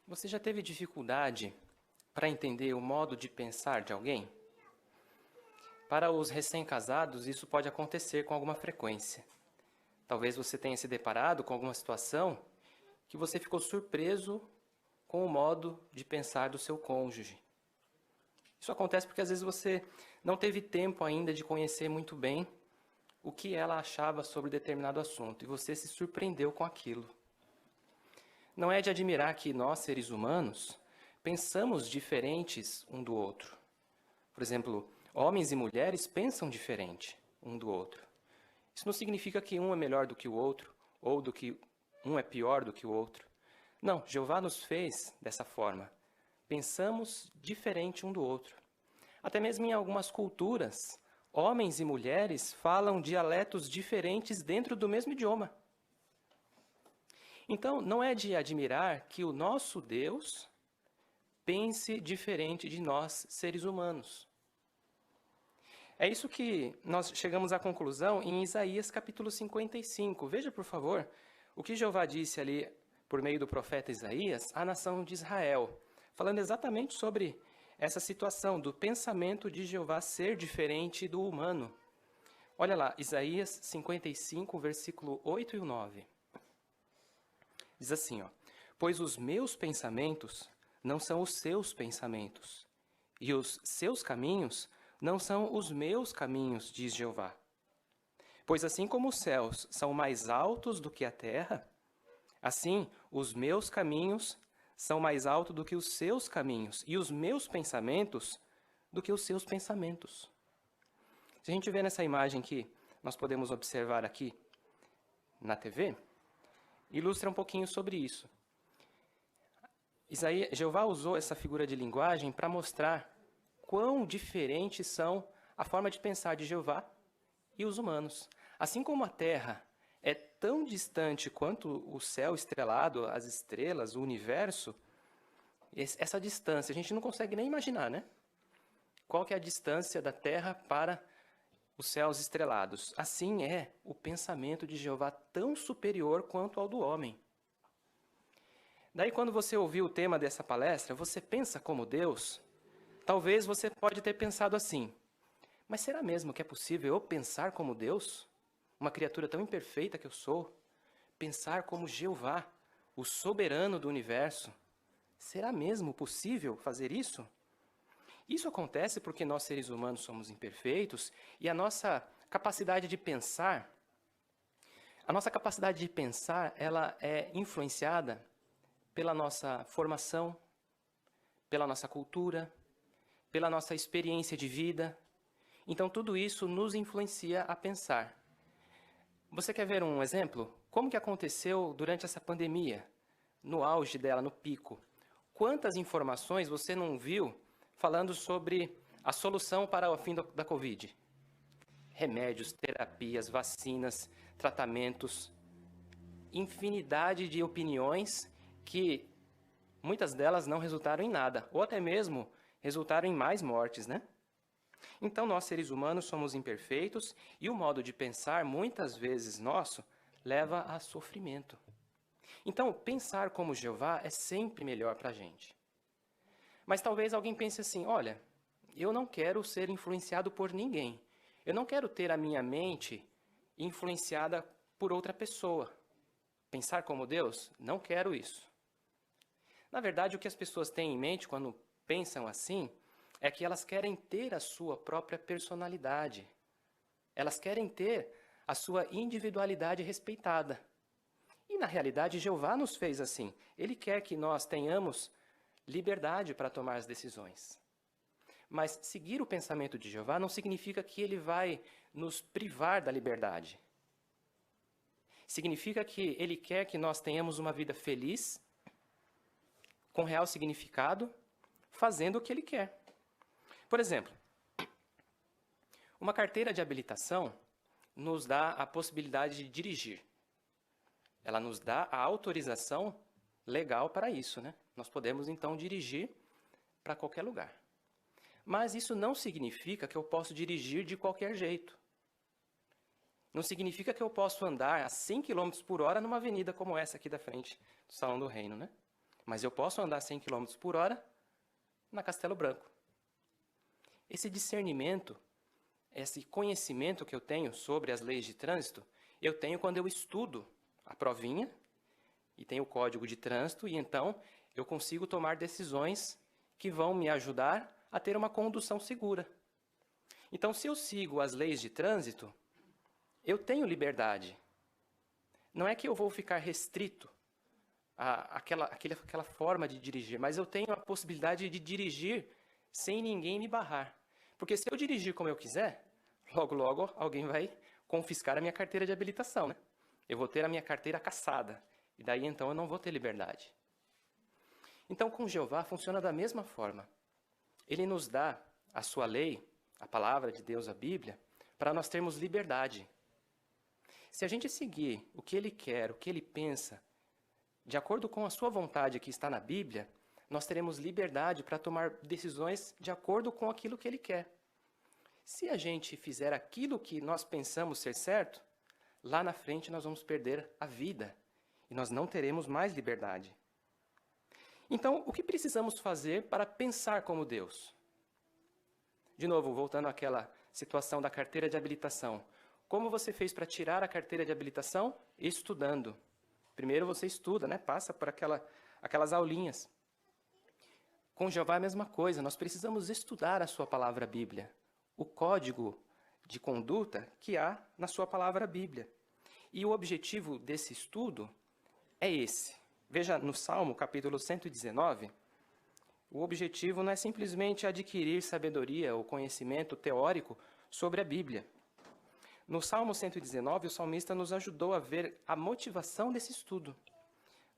Você já teve dificuldade para entender o modo de pensar de alguém? Para os recém-casados, isso pode acontecer com alguma frequência. Talvez você tenha se deparado com alguma situação que você ficou surpreso com o modo de pensar do seu cônjuge. Isso acontece porque às vezes você não teve tempo ainda de conhecer muito bem o que ela achava sobre determinado assunto e você se surpreendeu com aquilo. Não é de admirar que nós, seres humanos, pensamos diferentes um do outro. Por exemplo, homens e mulheres pensam diferente um do outro. Isso não significa que um é melhor do que o outro, ou do que um é pior do que o outro. Não, Jeová nos fez dessa forma. Pensamos diferente um do outro. Até mesmo em algumas culturas, homens e mulheres falam dialetos diferentes dentro do mesmo idioma. Então, não é de admirar que o nosso Deus pense diferente de nós, seres humanos. É isso que nós chegamos à conclusão em Isaías capítulo 55. Veja, por favor, o que Jeová disse ali por meio do profeta Isaías à nação de Israel, falando exatamente sobre essa situação do pensamento de Jeová ser diferente do humano. Olha lá, Isaías 55, versículo 8 e 9. Diz assim, ó: pois os meus pensamentos não são os seus pensamentos, e os seus caminhos não são os meus caminhos, diz Jeová. Pois assim como os céus são mais altos do que a terra, assim os meus caminhos são mais altos do que os seus caminhos, e os meus pensamentos do que os seus pensamentos. Se a gente vê nessa imagem que nós podemos observar aqui na TV, ilustra um pouquinho sobre isso. Jeová usou essa figura de linguagem para mostrar quão diferentes são a forma de pensar de Jeová e os humanos. Assim como a Terra é tão distante quanto o céu estrelado, as estrelas, o universo, essa distância a gente não consegue nem imaginar, né? Qual que é a distância da Terra para os céus estrelados? Assim é o pensamento de Jeová tão superior quanto ao do homem. Daí, quando você ouviu o tema dessa palestra, você pensa como Deus? Talvez você pode ter pensado assim: mas será mesmo que é possível eu pensar como Deus? Uma criatura tão imperfeita que eu sou? Pensar como Jeová, o soberano do universo? Será mesmo possível fazer isso? Isso acontece porque nós, seres humanos, somos imperfeitos e a nossa capacidade de pensar, ela é influenciada pela nossa formação, pela nossa cultura, pela nossa experiência de vida. Então, tudo isso nos influencia a pensar. Você quer ver um exemplo? Como que aconteceu durante essa pandemia, no auge dela, no pico? Quantas informações você não viu falando sobre a solução para o fim da Covid? Remédios, terapias, vacinas, tratamentos, infinidade de opiniões que muitas delas não resultaram em nada, ou até mesmo resultaram em mais mortes, né? Então, nós, seres humanos, somos imperfeitos e o modo de pensar, muitas vezes nosso, leva a sofrimento. Então, pensar como Jeová é sempre melhor para a gente. Mas talvez alguém pense assim: olha, eu não quero ser influenciado por ninguém. Eu não quero ter a minha mente influenciada por outra pessoa. Pensar como Deus? Não quero isso. Na verdade, o que as pessoas têm em mente quando pensam assim é que elas querem ter a sua própria personalidade. Elas querem ter a sua individualidade respeitada. E, na realidade, Jeová nos fez assim. Ele quer que nós tenhamos liberdade para tomar as decisões. Mas seguir o pensamento de Jeová não significa que ele vai nos privar da liberdade. Significa que ele quer que nós tenhamos uma vida feliz, com real significado, fazendo o que ele quer. Por exemplo, uma carteira de habilitação nos dá a possibilidade de dirigir. Ela nos dá a autorização legal para isso, né? Nós podemos, então, dirigir para qualquer lugar. Mas isso não significa que eu posso dirigir de qualquer jeito. Não significa que eu posso andar a 100 km por hora numa avenida como essa aqui da frente do Salão do Reino, né? mas eu posso andar 100 km por hora na Castelo Branco. Esse discernimento, esse conhecimento que eu tenho sobre as leis de trânsito, eu tenho quando eu estudo a provinha e tenho o código de trânsito, e então eu consigo tomar decisões que vão me ajudar a ter uma condução segura. Então, se eu sigo as leis de trânsito, eu tenho liberdade. Não é que eu vou ficar restrito àquela forma de dirigir, mas eu tenho a possibilidade de dirigir sem ninguém me barrar. Porque se eu dirigir como eu quiser, logo, logo alguém vai confiscar a minha carteira de habilitação, né? Eu vou ter a minha carteira cassada. E daí, então, eu não vou ter liberdade. Então, com Jeová, funciona da mesma forma. Ele nos dá a sua lei, a palavra de Deus, a Bíblia, para nós termos liberdade. Se a gente seguir o que Ele quer, o que Ele pensa, de acordo com a sua vontade que está na Bíblia, nós teremos liberdade para tomar decisões de acordo com aquilo que Ele quer. Se a gente fizer aquilo que nós pensamos ser certo, lá na frente nós vamos perder a vida e nós não teremos mais liberdade. Então, o que precisamos fazer para pensar como Deus? De novo, voltando àquela situação da carteira de habilitação. Como você fez para tirar a carteira de habilitação? Estudando. Primeiro você estuda, né? Passa por aquelas aulinhas. Com Jeová é a mesma coisa, nós precisamos estudar a sua palavra Bíblia, o código de conduta que há na sua palavra Bíblia. E o objetivo desse estudo é esse. Veja no Salmo, capítulo 119, o objetivo não é simplesmente adquirir sabedoria ou conhecimento teórico sobre a Bíblia. No Salmo 119, o salmista nos ajudou a ver a motivação desse estudo.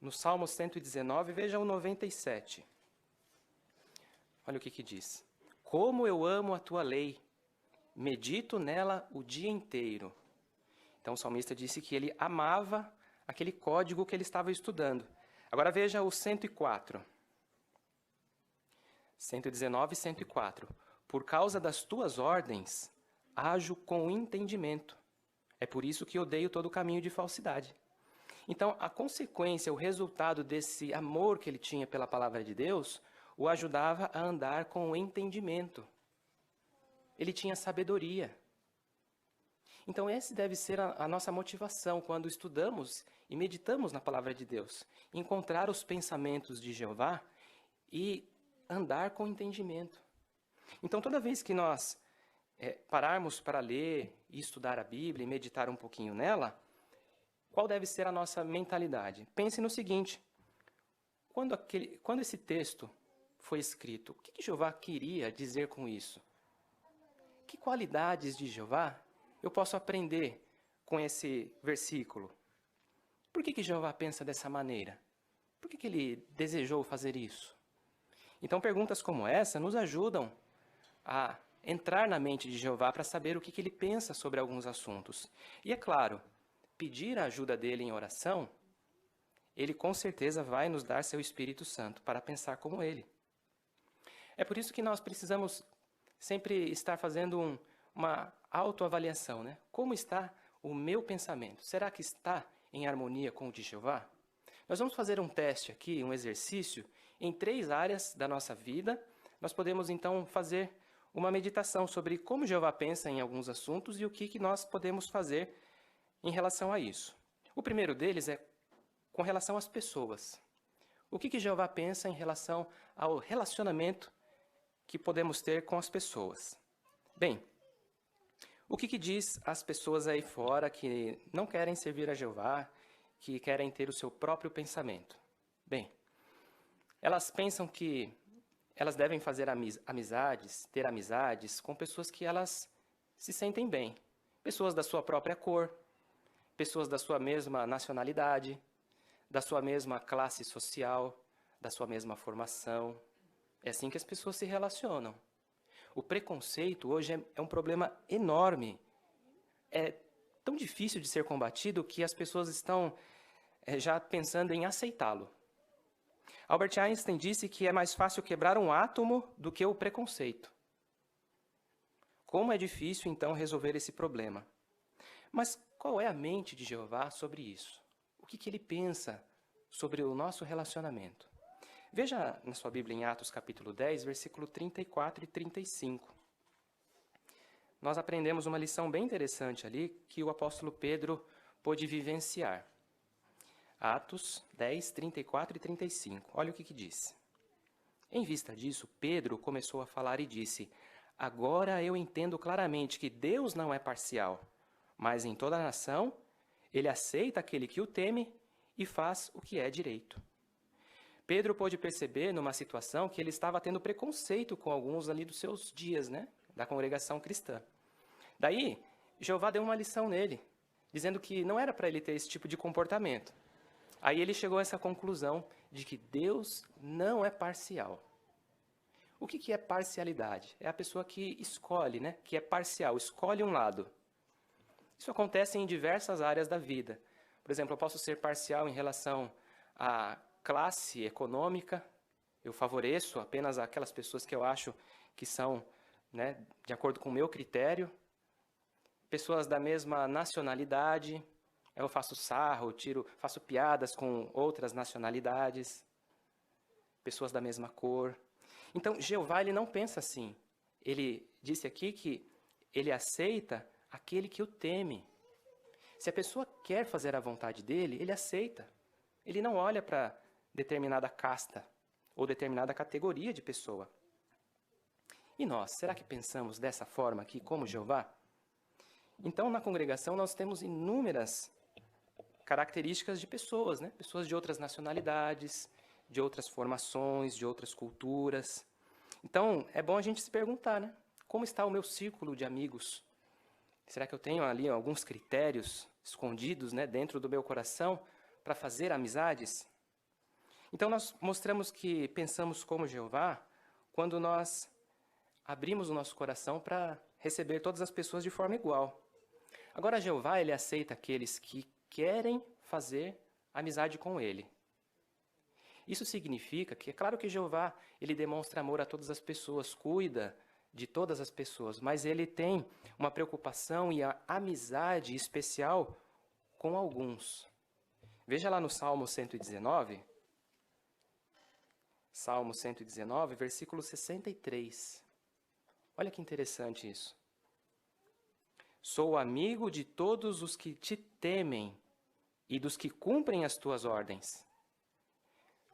No Salmo 119, veja o 97. Olha o que diz. Como eu amo a tua lei, medito nela o dia inteiro. Então o salmista disse que ele amava aquele código que ele estava estudando. Agora veja o 104. 119 e 104. Por causa das tuas ordens, ajo com entendimento. É por isso que odeio todo caminho de falsidade. Então, a consequência, o resultado desse amor que ele tinha pela palavra de Deus, o ajudava a andar com entendimento. Ele tinha sabedoria. Então, essa deve ser a nossa motivação quando estudamos e meditamos na palavra de Deus. Encontrar os pensamentos de Jeová e andar com entendimento. Então, toda vez que nós pararmos para ler e estudar a Bíblia e meditar um pouquinho nela, qual deve ser a nossa mentalidade? Pense no seguinte, quando esse texto foi escrito, o que Jeová queria dizer com isso? Que qualidades de Jeová eu posso aprender com esse versículo? Por que Jeová pensa dessa maneira? Por que ele desejou fazer isso? Então, perguntas como essa nos ajudam a entrar na mente de Jeová para saber o que ele pensa sobre alguns assuntos. E é claro, pedir a ajuda dele em oração, ele com certeza vai nos dar seu Espírito Santo para pensar como ele. É por isso que nós precisamos sempre estar fazendo uma autoavaliação, né? Como está o meu pensamento? Será que está em harmonia com o de Jeová? Nós vamos fazer um teste aqui, um exercício, em 3 áreas da nossa vida. Nós podemos então fazer uma meditação sobre como Jeová pensa em alguns assuntos e o que nós podemos fazer em relação a isso. O primeiro deles é com relação às pessoas. O que Jeová pensa em relação ao relacionamento que podemos ter com as pessoas? Bem, o que diz as pessoas aí fora que não querem servir a Jeová, que querem ter o seu próprio pensamento? Bem, elas pensam que elas devem fazer amizades, ter amizades com pessoas que elas se sentem bem. Pessoas da sua própria cor, pessoas da sua mesma nacionalidade, da sua mesma classe social, da sua mesma formação. É assim que as pessoas se relacionam. O preconceito hoje é um problema enorme. É tão difícil de ser combatido que as pessoas estão já pensando em aceitá-lo. Albert Einstein disse que é mais fácil quebrar um átomo do que o preconceito. Como é difícil, então, resolver esse problema. Mas qual é a mente de Jeová sobre isso? O que ele pensa sobre o nosso relacionamento? Veja na sua Bíblia em Atos capítulo 10, versículo 34 e 35. Nós aprendemos uma lição bem interessante ali que o apóstolo Pedro pôde vivenciar. Atos 10, 34 e 35. Olha o que diz. Em vista disso, Pedro começou a falar e disse: agora eu entendo claramente que Deus não é parcial, mas em toda a nação ele aceita aquele que o teme e faz o que é direito. Pedro pôde perceber numa situação que ele estava tendo preconceito com alguns ali dos seus dias, né, da congregação cristã. Daí, Jeová deu uma lição nele, dizendo que não era para ele ter esse tipo de comportamento. Aí ele chegou a essa conclusão de que Deus não é parcial. O que é parcialidade? É a pessoa que escolhe, né, que é parcial, escolhe um lado. Isso acontece em diversas áreas da vida. Por exemplo, eu posso ser parcial em relação à classe econômica. Eu favoreço apenas aquelas pessoas que eu acho que são, né, de acordo com o meu critério. Pessoas da mesma nacionalidade, eu faço sarro, faço piadas com outras nacionalidades. Pessoas da mesma cor. Então, Jeová, ele não pensa assim. Ele disse aqui que ele aceita aquele que o teme. Se a pessoa quer fazer a vontade dele, ele aceita. Ele não olha para determinada casta ou determinada categoria de pessoa. E nós, será que pensamos dessa forma aqui, como Jeová? Então, na congregação, nós temos inúmeras características de pessoas, né? Pessoas de outras nacionalidades, de outras formações, de outras culturas. Então, é bom a gente se perguntar, né? Como está o meu círculo de amigos? Será que eu tenho ali alguns critérios escondidos, né, dentro do meu coração para fazer amizades? Então, nós mostramos que pensamos como Jeová quando nós abrimos o nosso coração para receber todas as pessoas de forma igual. Agora, Jeová, ele aceita aqueles que querem fazer amizade com ele. Isso significa que, é claro que Jeová, ele demonstra amor a todas as pessoas, cuida de todas as pessoas, mas ele tem uma preocupação e a amizade especial com alguns. Veja lá no Salmo 119, Salmo 119, versículo 63. Olha que interessante isso. Sou amigo de todos os que te temem e dos que cumprem as tuas ordens.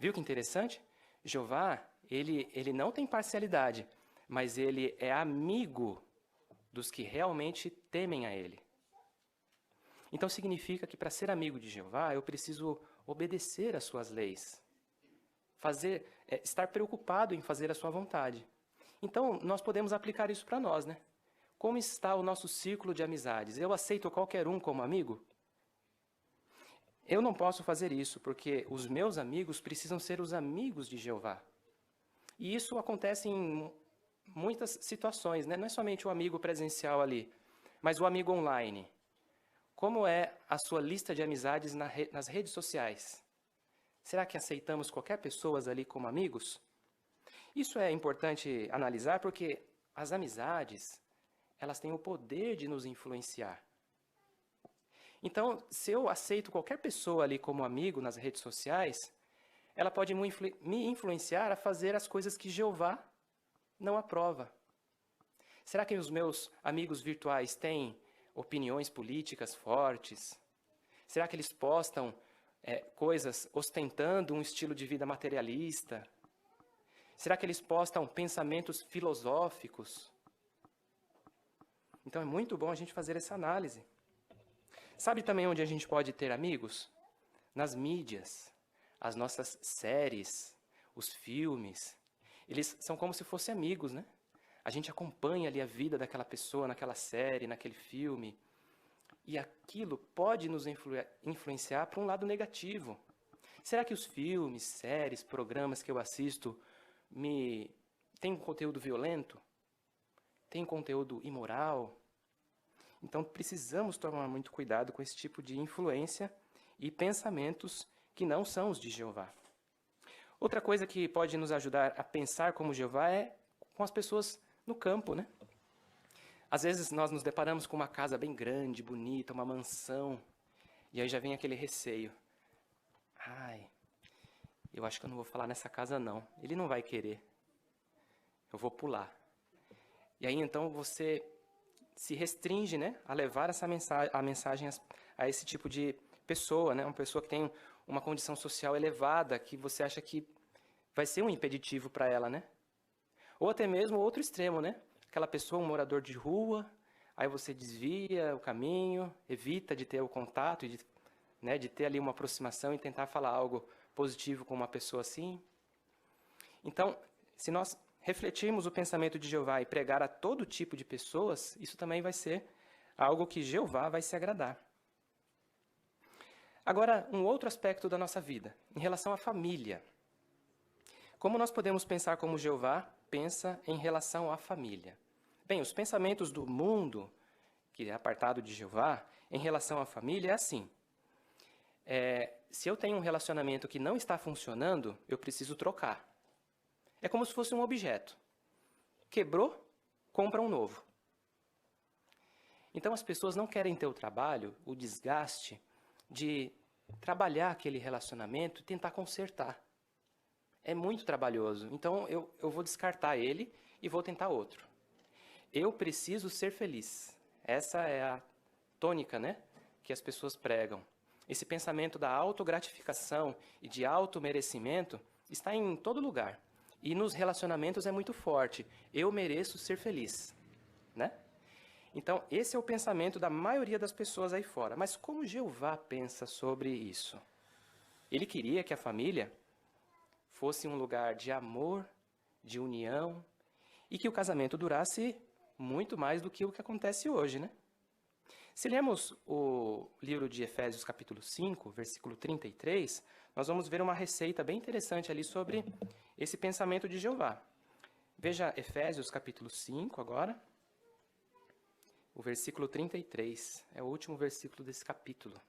Viu que interessante? Jeová, ele não tem parcialidade, mas ele é amigo dos que realmente temem a ele. Então significa que para ser amigo de Jeová, eu preciso obedecer às suas leis. Estar preocupado em fazer a sua vontade. Então, nós podemos aplicar isso para nós, né? Como está o nosso círculo de amizades? Eu aceito qualquer um como amigo? Eu não posso fazer isso, porque os meus amigos precisam ser os amigos de Jeová. E isso acontece em muitas situações, né? Não é somente o amigo presencial ali, mas o amigo online. Como é a sua lista de amizades nas redes sociais? Será que aceitamos qualquer pessoa ali como amigos? Isso é importante analisar porque as amizades, elas têm o poder de nos influenciar. Então, se eu aceito qualquer pessoa ali como amigo nas redes sociais, ela pode me influenciar a fazer as coisas que Jeová não aprova. Será que os meus amigos virtuais têm opiniões políticas fortes? Será que eles postam coisas ostentando um estilo de vida materialista? Será que eles postam pensamentos filosóficos? Então é muito bom a gente fazer essa análise. Sabe também onde a gente pode ter amigos? Nas mídias, as nossas séries, os filmes. Eles são como se fossem amigos, né? A gente acompanha ali a vida daquela pessoa, naquela série, naquele filme. E aquilo pode nos influenciar para um lado negativo. Será que os filmes, séries, programas que eu assisto têm um conteúdo violento? Tem conteúdo imoral? Então, precisamos tomar muito cuidado com esse tipo de influência e pensamentos que não são os de Jeová. Outra coisa que pode nos ajudar a pensar como Jeová é com as pessoas no campo, né? Às vezes nós nos deparamos com uma casa bem grande, bonita, uma mansão, e aí já vem aquele receio. eu acho que eu não vou falar nessa casa não, ele não vai querer, eu vou pular. E aí então você se restringe, né, a levar essa mensagem a esse tipo de pessoa, né, uma pessoa que tem uma condição social elevada, que você acha que vai ser um impeditivo para ela, né? Ou até mesmo outro extremo, né? Aquela pessoa, um morador de rua, aí você desvia o caminho, evita de ter o contato, de ter ali uma aproximação e tentar falar algo positivo com uma pessoa assim. Então, se nós refletirmos o pensamento de Jeová e pregar a todo tipo de pessoas, isso também vai ser algo que Jeová vai se agradar. Agora, um outro aspecto da nossa vida, em relação à família. Como nós podemos pensar como Jeová pensa em relação à família? Bem, os pensamentos do mundo, que é apartado de Jeová, em relação à família é assim. Se eu tenho um relacionamento que não está funcionando, eu preciso trocar. É como se fosse um objeto. Quebrou, compra um novo. Então as pessoas não querem ter o trabalho, o desgaste de trabalhar aquele relacionamento e tentar consertar. É muito trabalhoso. Então eu vou descartar ele e vou tentar outro. Eu preciso ser feliz. Essa é a tônica, né, que as pessoas pregam. Esse pensamento da autogratificação e de automerecimento está em todo lugar. E nos relacionamentos é muito forte. Eu mereço ser feliz, né? Então, esse é o pensamento da maioria das pessoas aí fora. Mas como Jeová pensa sobre isso? Ele queria que a família fosse um lugar de amor, de união, e que o casamento durasse muito mais do que o que acontece hoje, né? Se lemos o livro de Efésios, capítulo 5, versículo 33, nós vamos ver uma receita bem interessante ali sobre esse pensamento de Jeová. Veja Efésios, capítulo 5, agora. O versículo 33 é o último versículo desse capítulo.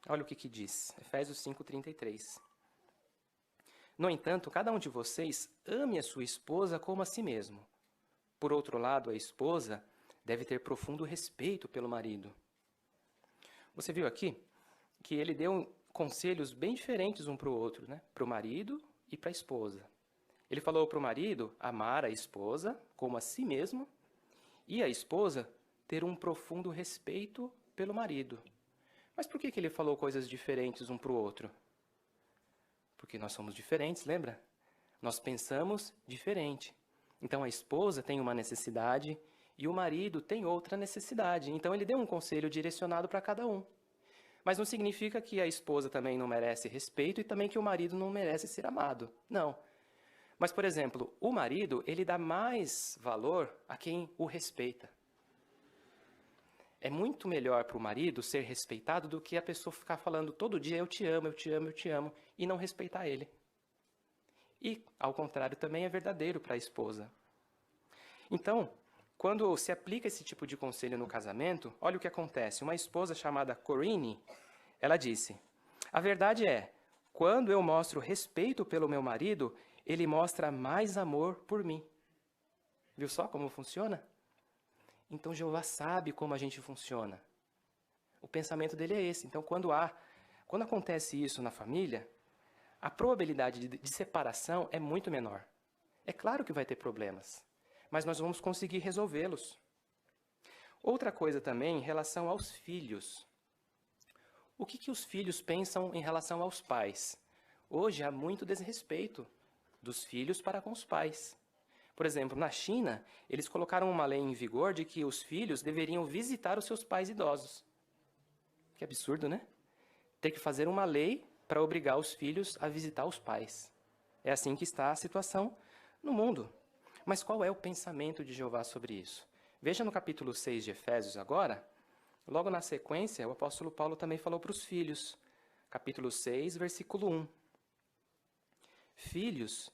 Olha o que diz, Efésios 5, 33. No entanto, cada um de vocês ame a sua esposa como a si mesmo. Por outro lado, a esposa deve ter profundo respeito pelo marido. Você viu aqui que ele deu conselhos bem diferentes um para o outro, né? Para o marido e para a esposa. Ele falou para o marido amar a esposa como a si mesmo e a esposa ter um profundo respeito pelo marido. Mas por que ele falou coisas diferentes um para o outro? Porque nós somos diferentes, lembra? Nós pensamos diferente. Então a esposa tem uma necessidade e o marido tem outra necessidade. Então ele deu um conselho direcionado para cada um. Mas não significa que a esposa também não merece respeito e também que o marido não merece ser amado. Não. Mas, por exemplo, o marido, ele dá mais valor a quem o respeita. É muito melhor para o marido ser respeitado do que a pessoa ficar falando todo dia eu te amo, eu te amo, eu te amo, e não respeitar ele. E, ao contrário, também é verdadeiro para a esposa. Então, quando se aplica esse tipo de conselho no casamento, olha o que acontece. Uma esposa chamada Corinne, ela disse, a verdade é, quando eu mostro respeito pelo meu marido, ele mostra mais amor por mim. Viu só como funciona? Então, Jeová sabe como a gente funciona. O pensamento dele é esse. Então, quando acontece isso na família, a probabilidade de separação é muito menor. É claro que vai ter problemas, mas nós vamos conseguir resolvê-los. Outra coisa também em relação aos filhos. O que os filhos pensam em relação aos pais? Hoje há muito desrespeito dos filhos para com os pais. Por exemplo, na China, eles colocaram uma lei em vigor de que os filhos deveriam visitar os seus pais idosos. Que absurdo, né? Ter que fazer uma lei para obrigar os filhos a visitar os pais. É assim que está a situação no mundo. Mas qual é o pensamento de Jeová sobre isso? Veja no capítulo 6 de Efésios agora, logo na sequência, o apóstolo Paulo também falou para os filhos. Capítulo 6, versículo 1. Filhos,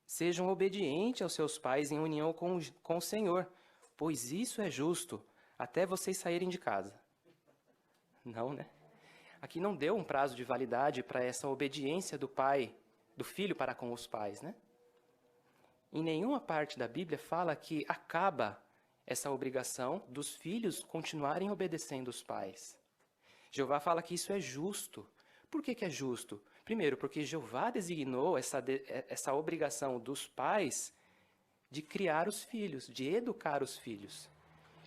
sejam obedientes aos seus pais em união com o Senhor, pois isso é justo, até vocês saírem de casa. Não, né? Aqui não deu um prazo de validade para essa obediência do pai, do filho para com os pais, né? Em nenhuma parte da Bíblia fala que acaba essa obrigação dos filhos continuarem obedecendo os pais. Jeová fala que isso é justo. Por que é justo? Primeiro, porque Jeová designou essa obrigação dos pais de criar os filhos, de educar os filhos.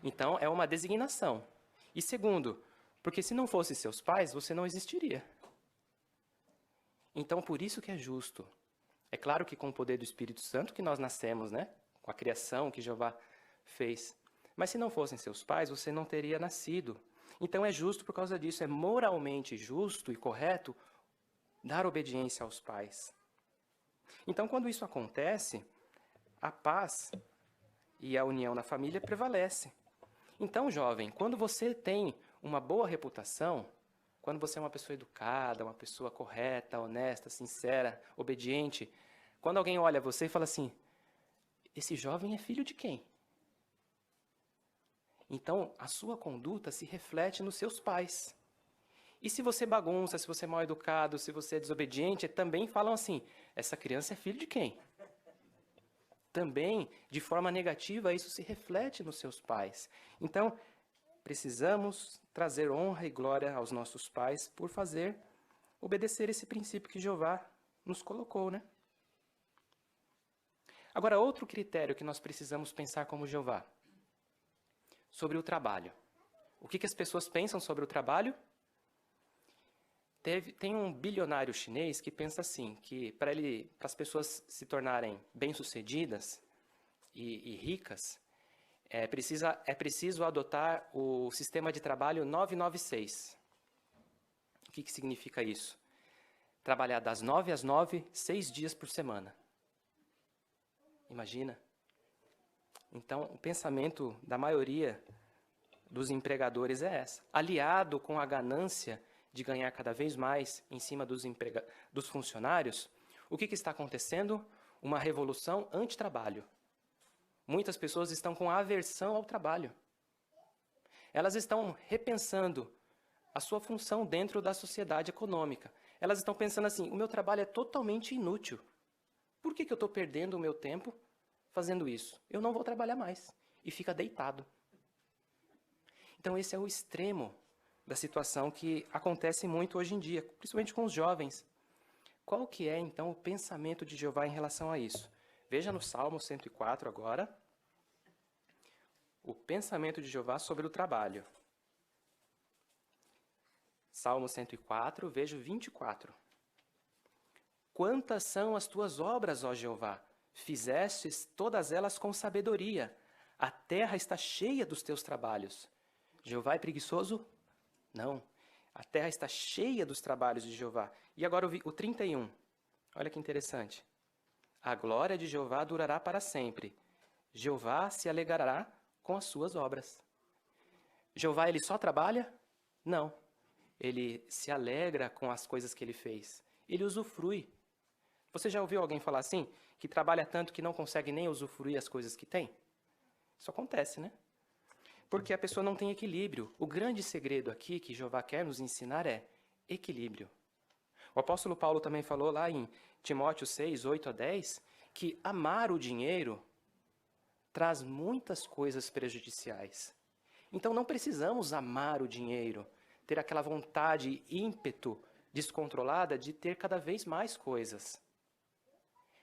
Então, é uma designação. E segundo, porque se não fossem seus pais, você não existiria. Então, por isso que é justo. É claro que com o poder do Espírito Santo que nós nascemos, né? Com a criação que Jeová fez. Mas se não fossem seus pais, você não teria nascido. Então é justo por causa disso, é moralmente justo e correto dar obediência aos pais. Então, quando isso acontece, a paz e a união na família prevalece. Então, jovem, quando você tem uma boa reputação, quando você é uma pessoa educada, uma pessoa correta, honesta, sincera, obediente, quando alguém olha você e fala assim, esse jovem é filho de quem? Então, a sua conduta se reflete nos seus pais. E se você bagunça, se você é mal educado, se você é desobediente, também falam assim, essa criança é filho de quem? Também, de forma negativa, isso se reflete nos seus pais. Então, precisamos trazer honra e glória aos nossos pais por obedecer esse princípio que Jeová nos colocou, né? Agora, outro critério que nós precisamos pensar como Jeová, sobre o trabalho. O que as pessoas pensam sobre o trabalho? Tem um bilionário chinês que pensa assim, que para as pessoas se tornarem bem-sucedidas e ricas, é preciso adotar o sistema de trabalho 996. O que significa isso? Trabalhar das 9 às 9, 6 dias por semana. Imagina? Então, o pensamento da maioria dos empregadores é essa. Aliado com a ganância de ganhar cada vez mais em cima dos funcionários, o que está acontecendo? Uma revolução anti-trabalho. Muitas pessoas estão com aversão ao trabalho. Elas estão repensando a sua função dentro da sociedade econômica. Elas estão pensando assim, o meu trabalho é totalmente inútil. Por que eu estou perdendo o meu tempo fazendo isso? Eu não vou trabalhar mais. E fica deitado. Então esse é o extremo da situação que acontece muito hoje em dia, principalmente com os jovens. Qual que é, então, o pensamento de Jeová em relação a isso? Veja no Salmo 104 agora, o pensamento de Jeová sobre o trabalho. Salmo 104, veja o 24. Quantas são as tuas obras, ó Jeová? Fizestes todas elas com sabedoria. A terra está cheia dos teus trabalhos. Jeová é preguiçoso? Não. A terra está cheia dos trabalhos de Jeová. E agora o 31. Olha que interessante. A glória de Jeová durará para sempre. Jeová se alegrará com as suas obras. Jeová, ele só trabalha? Não. Ele se alegra com as coisas que ele fez. Ele usufrui. Você já ouviu alguém falar assim? Que trabalha tanto que não consegue nem usufruir as coisas que tem? Isso acontece, né? Porque a pessoa não tem equilíbrio. O grande segredo aqui que Jeová quer nos ensinar é equilíbrio. O apóstolo Paulo também falou lá em Timóteo 6, 8 a 10, que amar o dinheiro traz muitas coisas prejudiciais. Então não precisamos amar o dinheiro, ter aquela vontade, ímpeto descontrolada de ter cada vez mais coisas.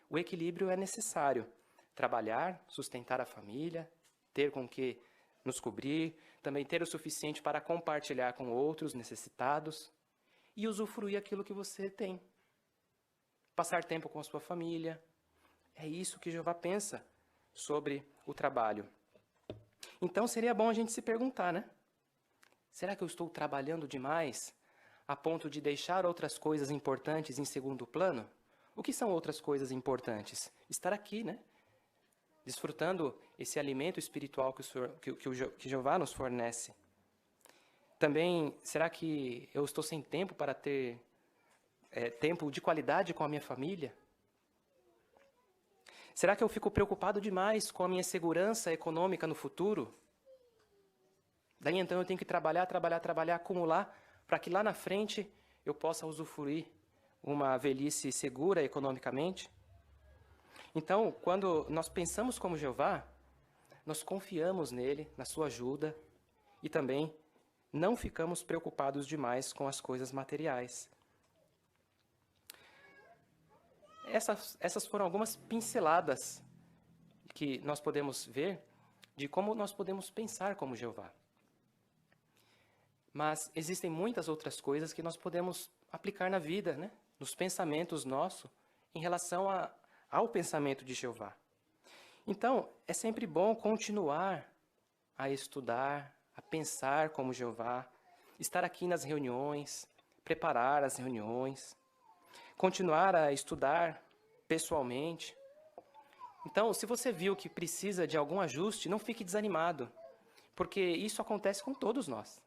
O equilíbrio é necessário. Trabalhar, sustentar a família, ter com que nos cobrir, também ter o suficiente para compartilhar com outros necessitados e usufruir aquilo que você tem. Passar tempo com a sua família. É isso que Jeová pensa sobre o trabalho. Então seria bom a gente se perguntar, né? Será que eu estou trabalhando demais a ponto de deixar outras coisas importantes em segundo plano? O que são outras coisas importantes? Estar aqui, né? Desfrutando esse alimento espiritual que Jeová nos fornece. Também, será que eu estou sem tempo para ter tempo de qualidade com a minha família? Será que eu fico preocupado demais com a minha segurança econômica no futuro? Daí então eu tenho que trabalhar, acumular, para que lá na frente eu possa usufruir uma velhice segura economicamente? Então, quando nós pensamos como Jeová, nós confiamos nele, na sua ajuda, e também não ficamos preocupados demais com as coisas materiais. essas foram algumas pinceladas que nós podemos ver de como nós podemos pensar como Jeová. Mas existem muitas outras coisas que nós podemos aplicar na vida, né? Nos pensamentos nossos, em relação ao pensamento de Jeová. Então, é sempre bom continuar a estudar, a pensar como Jeová, estar aqui nas reuniões, preparar as reuniões, continuar a estudar pessoalmente. Então, se você viu que precisa de algum ajuste, não fique desanimado, porque isso acontece com todos nós.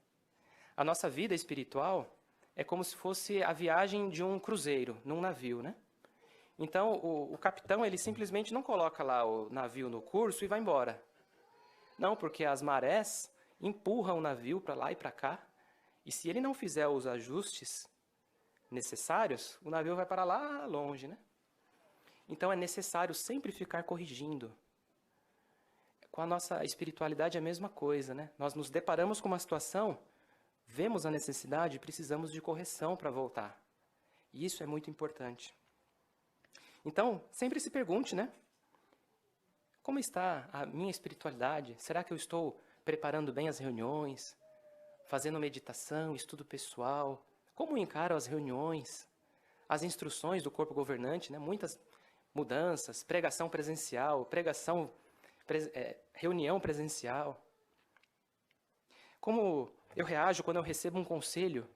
A nossa vida espiritual é como se fosse a viagem de um cruzeiro, num navio, né? Então, o capitão, ele simplesmente não coloca lá o navio no curso e vai embora. Não, porque as marés empurram o navio para lá e para cá, e se ele não fizer os ajustes necessários, o navio vai para lá longe, né? Então, é necessário sempre ficar corrigindo. Com a nossa espiritualidade é a mesma coisa, né? Nós nos deparamos com uma situação, vemos a necessidade e precisamos de correção para voltar. E isso é muito importante. Então, sempre se pergunte, né? Como está a minha espiritualidade? Será que eu estou preparando bem as reuniões? Fazendo meditação, estudo pessoal? Como encaro as reuniões? As instruções do corpo governante, né? Muitas mudanças, pregação presencial, reunião presencial. Como eu reajo quando eu recebo um conselho?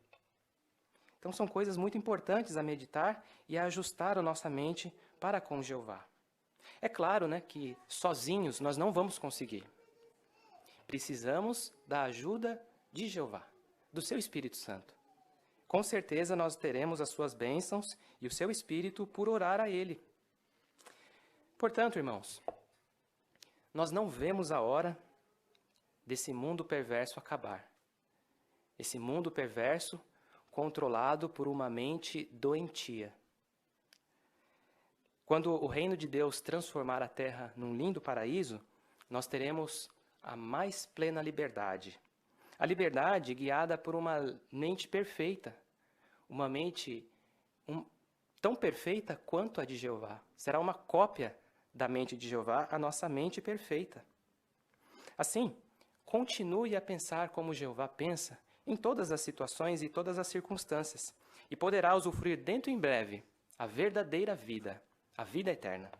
Então, são coisas muito importantes a meditar e a ajustar a nossa mente para com Jeová. É claro, né, que sozinhos nós não vamos conseguir. Precisamos da ajuda de Jeová, do seu Espírito Santo. Com certeza nós teremos as suas bênçãos e o seu Espírito por orar a Ele. Portanto, irmãos, nós não vemos a hora desse mundo perverso acabar. Esse mundo perverso controlado por uma mente doentia. Quando o reino de Deus transformar a terra num lindo paraíso, nós teremos a mais plena liberdade. A liberdade guiada por uma mente perfeita, uma mente tão perfeita quanto a de Jeová. Será uma cópia da mente de Jeová, a nossa mente perfeita. Assim, continue a pensar como Jeová pensa em todas as situações e todas as circunstâncias, e poderá usufruir dentro em breve a verdadeira vida, a vida eterna.